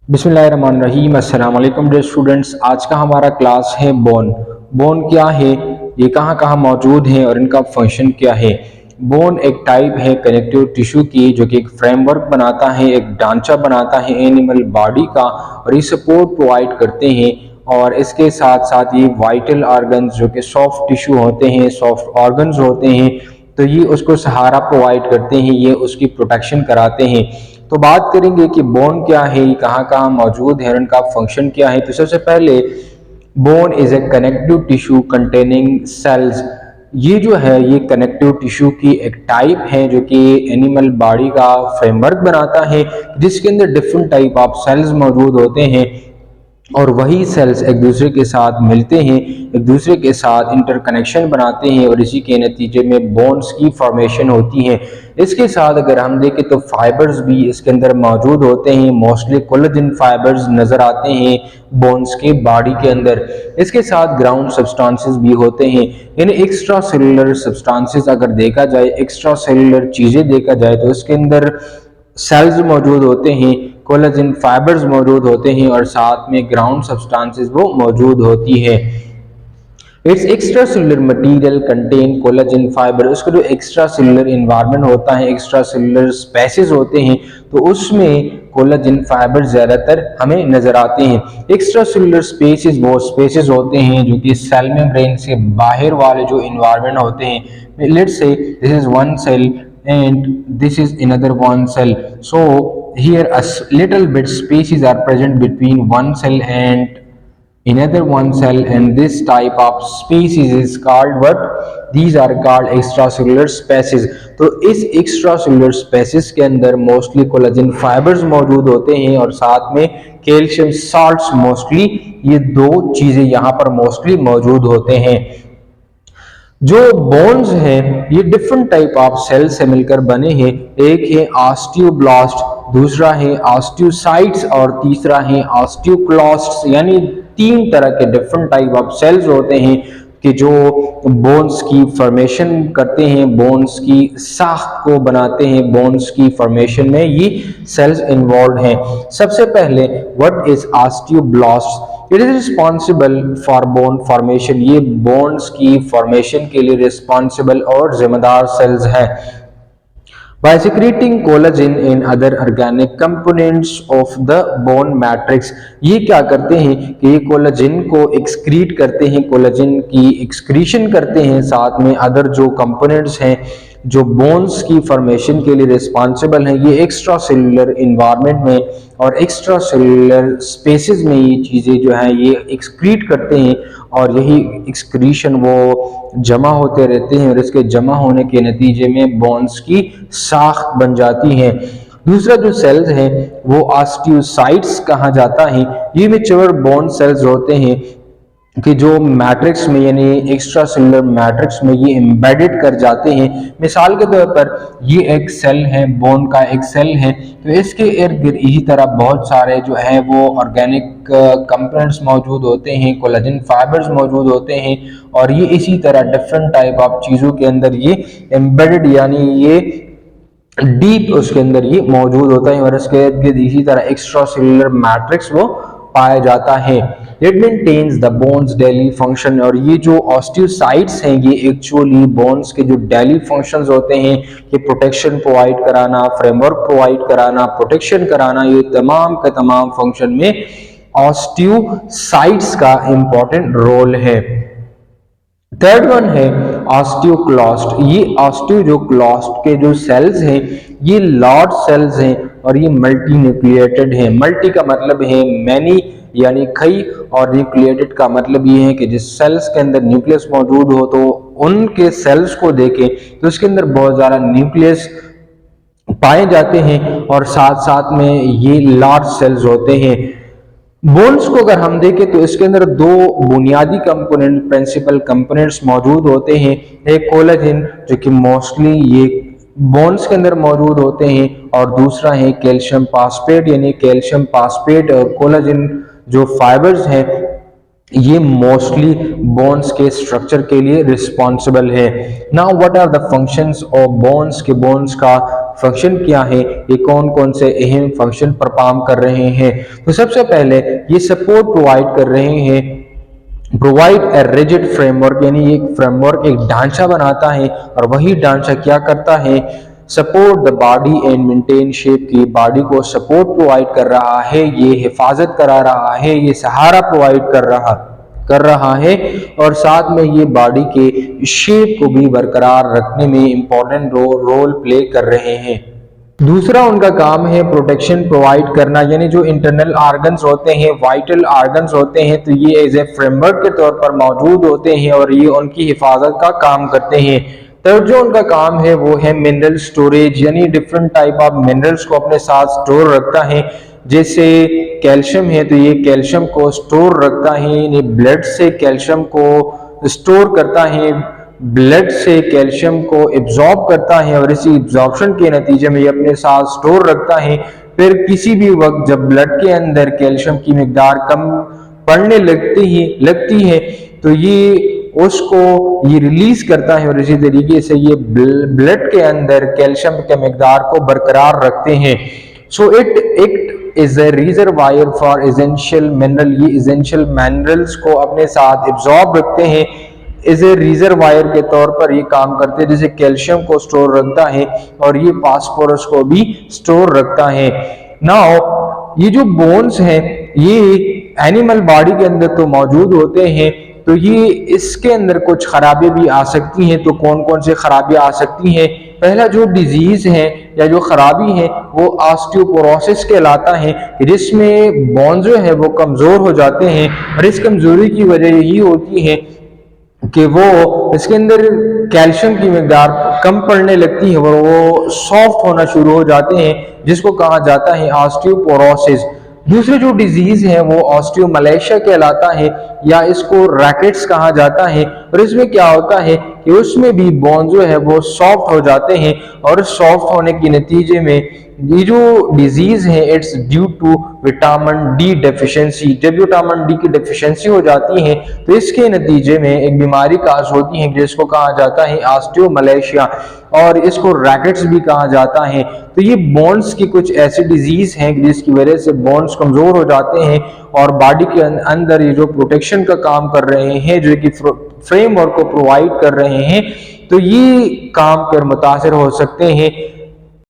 बिस्मिल्लाहिर्रहमानिर्रहीम। अस्सलाम वालेकुम डियर स्टूडेंट्स। आज का हमारा क्लास है बोन। बोन क्या है, ये कहाँ कहाँ मौजूद हैं और इनका फंक्शन क्या है। बोन एक टाइप है कनेक्टिव टिश्यू की, जो कि एक फ्रेमवर्क बनाता है, एक ढांचा बनाता है एनिमल बॉडी का, और ये सपोर्ट प्रोवाइड करते हैं। और इसके साथ साथ ये वाइटल ऑर्गन्स जो कि सॉफ्ट टिश्यू होते हैं, सॉफ्ट ऑर्गन्स होते हैं, तो ये उसको सहारा प्रोवाइड करते हैं, ये उसकी प्रोटेक्शन कराते हैं। तो बात करेंगे कि बोन क्या है, ये कहाँ कहाँ मौजूद है और इनका फंक्शन क्या है। तो सबसे पहले bone is a connective tissue containing cells. ये जो है ये कनेक्टिव टिश्यू की एक टाइप है जो कि एनिमल बॉडी का फ्रेमवर्क बनाता है, जिसके अंदर डिफरेंट टाइप ऑफ सेल्स मौजूद होते हैं और वही सेल्स एक दूसरे के साथ मिलते हैं, एक दूसरे के साथ इंटरकनेक्शन बनाते हैं और इसी के नतीजे में बोन्स की फॉर्मेशन होती है। इसके साथ अगर हम देखें तो फाइबर्स भी इसके अंदर मौजूद होते हैं। मोस्टली कोलेजन फाइबर्स नज़र आते हैं बोन्स के बॉडी के अंदर। इसके साथ ग्राउंड सब्सटेंसेस भी होते हैं, यानी एक्स्ट्रा सेलुलर सब्सटेंसेस अगर देखा जाए, एक्स्ट्रा सेलुलर चीज़ें देखा जाए तो इसके अंदर सेल्स मौजूद होते हैं, कोलेजन फाइबर्स मौजूद होते हैं और साथ में ग्राउंड सब्सटेंसेस वो मौजूद होती है। It's extra cellular material contain collagen fibre. उसका जो एक्स्ट्रा सेलुलर इन्वायरमेंट होता है, एक्स्ट्रा सेलुलर स्पेसेस होते हैं, तो उसमें कोलेजन फाइबर ज्यादातर हमें नजर आते हैं। एक्स्ट्रा सेलुलर स्पेसेस वो स्पेसेस होते हैं जो कि सेल मेम्ब्रेन से बाहर वाले जो इन्वायरमेंट होते हैं। Let's say this is one cell and this is another one cell. So here a little bit spaces are present between one cell and another one cell, and this type of species is called what? These are called extracellular spaces. तो इस extracellular spaces के अंदर mostly collagen fibres मौजूद होते हैं और साथ में कैल्शियम साल्ट्स, मोस्टली ये दो चीजें यहाँ पर मोस्टली मौजूद होते हैं। जो बोन्स हैं ये डिफरेंट टाइप ऑफ सेल से मिलकर बने हैं। एक है ऑस्टियोब्लास्ट, दूसरा है ऑस्टियोसाइट्स और तीसरा है ऑस्टियोक्लास्ट्स। यानी तीन तरह के डिफरेंट टाइप ऑफ सेल्स होते हैं कि जो बोन्स की फॉर्मेशन करते हैं, बोन्स की साख्त को बनाते हैं, बोन्स की फॉर्मेशन में ये सेल्स इन्वॉल्व हैं। सबसे पहले what is osteoblast? It is responsible for bone formation. ये बोन्स की फॉर्मेशन के लिए रिस्पॉन्सिबल और जिम्मेदार सेल्स हैं। By secreting collagen and other organic components of the bone matrix, ये क्या करते हैं कि ये कोलाजिन को एक्सक्रीट करते हैं, कोलाजिन की एक्सक्रीशन करते हैं, साथ में अदर जो कंपोनेंट्स हैं जो बोन्स की फॉर्मेशन के लिए रिस्पॉन्सिबल हैं, ये एक्स्ट्रा सेलुलर इन्वायरमेंट में और एक्स्ट्रा सेलुलर स्पेसेस में ये चीज़ें जो हैं ये एक्सक्रीट करते हैं और यही एक्सक्रीशन वो जमा होते रहते हैं और इसके जमा होने के नतीजे में बोन्स की साख बन जाती है। दूसरा जो सेल्स है वो ऑस्टियोसाइट्स कहा जाता है। ये मैच्योर बोन सेल्स होते हैं कि जो मैट्रिक्स में यानी एक्स्ट्रा सेलुलर मैट्रिक्स में ये एम्बेडेड कर जाते हैं। मिसाल के तौर पर ये एक सेल है, बोन का एक सेल है, तो इसके इर्द गिर्द इसी तरह बहुत सारे जो है वो ऑर्गेनिक कंपोनेंट्स मौजूद होते हैं, कोलेजन फाइबर्स मौजूद होते हैं और ये इसी तरह डिफरेंट टाइप ऑफ चीज़ों के अंदर ये एम्बेडेड यानी ये डीप उसके अंदर ये मौजूद होता है और इसके इर्द गिर्द इसी तरह एक्स्ट्रा सेलुलर मैट्रिक्स वो पाया जाता है। It maintains the bones daily function. और ये जो ऑस्टियोसाइट्स हैं ये एक्चुअली बोन्स के जो डेली फंक्शंस होते हैं, ये प्रोटेक्शन प्रोवाइड कराना, फ्रेमवर्क प्रोवाइड कराना, प्रोटेक्शन कराना, ये तमाम के तमाम फंक्शन में ऑस्टियोसाइट्स का इंपॉर्टेंट रोल है। थर्ड वन है ऑस्टियोक्लास्ट। ये ऑस्टियोक्लास्ट के जो सेल्स हैं ये लार्ज सेल्स हैं और ये मल्टी न्यूक्लिएटेड हैं। मल्टी का मतलब है मैनी यानी कई, और न्यूक्लिएटेड का मतलब ये है कि जिस सेल्स के अंदर न्यूक्लियस मौजूद हो तो उनके सेल्स को देखें तो उसके अंदर बहुत ज़्यादा न्यूक्लियस पाए जाते हैं और साथ साथ में ये लार्ज सेल्स होते हैं। बोन्स को अगर हम देखें तो इसके अंदर दो बुनियादी कंपोनेंट, प्रिंसिपल कंपोनेंट्स मौजूद होते हैं। एक कोलेजन जो कि मोस्टली ये बोन्स के अंदर मौजूद होते हैं और दूसरा है कैल्शियम फास्फेट, यानी कैल्शियम फास्फेट और कोलेजन जो फाइबर्स हैं ये मोस्टली बोन्स के स्ट्रक्चर के लिए रिस्पॉन्सिबल है। Now what are the functions of bones? के बोन्स का फंक्शन क्या है, ये कौन कौन से अहम फंक्शन परफॉर्म कर रहे हैं। तो सबसे पहले ये सपोर्ट प्रोवाइड कर रहे हैं, प्रोवाइड ए रिजिड फ्रेमवर्क, यानी एक फ्रेमवर्क, एक ढांचा बनाता है, और वही ढांचा क्या करता है, support the body and maintain shape, की बॉडी को सपोर्ट प्रोवाइड कर रहा है, ये हिफाजत करा रहा है, ये सहारा प्रोवाइड कर रहा है, और साथ में ये बॉडी के शेप को भी बरकरार रखने में इंपॉर्टेंट रोल प्ले कर रहे हैं। दूसरा उनका काम है प्रोटेक्शन प्रोवाइड करना, यानी जो इंटरनल ऑर्गन्स होते हैं, वाइटल ऑर्गन्स होते हैं, तो ये एज ए फ्रेमवर्क के तौर पर मौजूद होते हैं और ये उनकी हिफाजत का काम करते हैं। तो जो उनका काम है वो है मिनरल स्टोरेज, यानी डिफरेंट टाइप ऑफ मिनरल्स को अपने साथ स्टोर रखता है। जैसे कैल्शियम है तो ये कैल्शियम को स्टोर रखता है, यानी ब्लड से कैल्शियम को स्टोर करता है, ब्लड से कैल्शियम को एब्जॉर्ब करता है और इसी एब्जॉर्प्शन के नतीजे में ये अपने साथ स्टोर रखता है। फिर किसी भी वक्त जब ब्लड के अंदर कैल्शियम की मिकदार कम पड़ने लगती है तो ये उसको ये रिलीज करता है और इसी तरीके से ये ब्लड के अंदर कैल्शियम के मिकदार को बरकरार रखते हैं। So it is a reservoir for essential mineral, ये एसेंशियल मिनरल्स को अपने साथ एब्जॉर्ब रखते हैं, इज ए रिजर्वायर के तौर पर ये काम करते हैं, जैसे कैल्शियम को स्टोर रखता है और ये फास्फोरस को भी स्टोर रखता है। नाउ ये जो बोन्स हैं ये एनिमल बॉडी के अंदर तो मौजूद होते हैं, तो ये इसके अंदर कुछ खराबी भी आ सकती हैं। तो कौन कौन से खराबी आ सकती हैं? पहला जो डिजीज है या जो खराबी है वो ऑस्टियोपोरोसिस कहलाता है, जिसमें बोन जो है वो कमजोर हो जाते हैं और इस कमजोरी की वजह यही होती है कि वो इसके अंदर कैल्शियम की मिकदार कम पड़ने लगती है और वो सॉफ्ट होना शुरू हो जाते हैं, जिसको कहा जाता है ऑस्टियोपोरोसिस। दूसरी जो डिजीज है वो ऑस्टियोमलेशिया कहलाता है या इसको रैकेट्स कहा जाता है, और इसमें क्या होता है कि उसमें भी बोन जो है वो सॉफ्ट हो जाते हैं और सॉफ्ट होने के नतीजे में ये जो डिजीज है it's due to vitamin D deficiency. जब विटामिन डी की डेफिशिएंसी हो जाती है तो इसके नतीजे में एक बीमारी काज होती है जिसको कहा जाता है ऑस्टियोमलेशिया, और इसको रैकेट्स भी कहा जाता है। तो ये बोन्स की कुछ ऐसी डिजीज हैं जिसकी वजह से बोन्स कमजोर हो जाते हैं और बॉडी के अंदर ये जो प्रोटेक्शन का काम कर रहे हैं, जो कि फ्रेमवर्क को प्रोवाइड कर रहे हैं, तो ये काम कर मुतासर हो सकते हैं।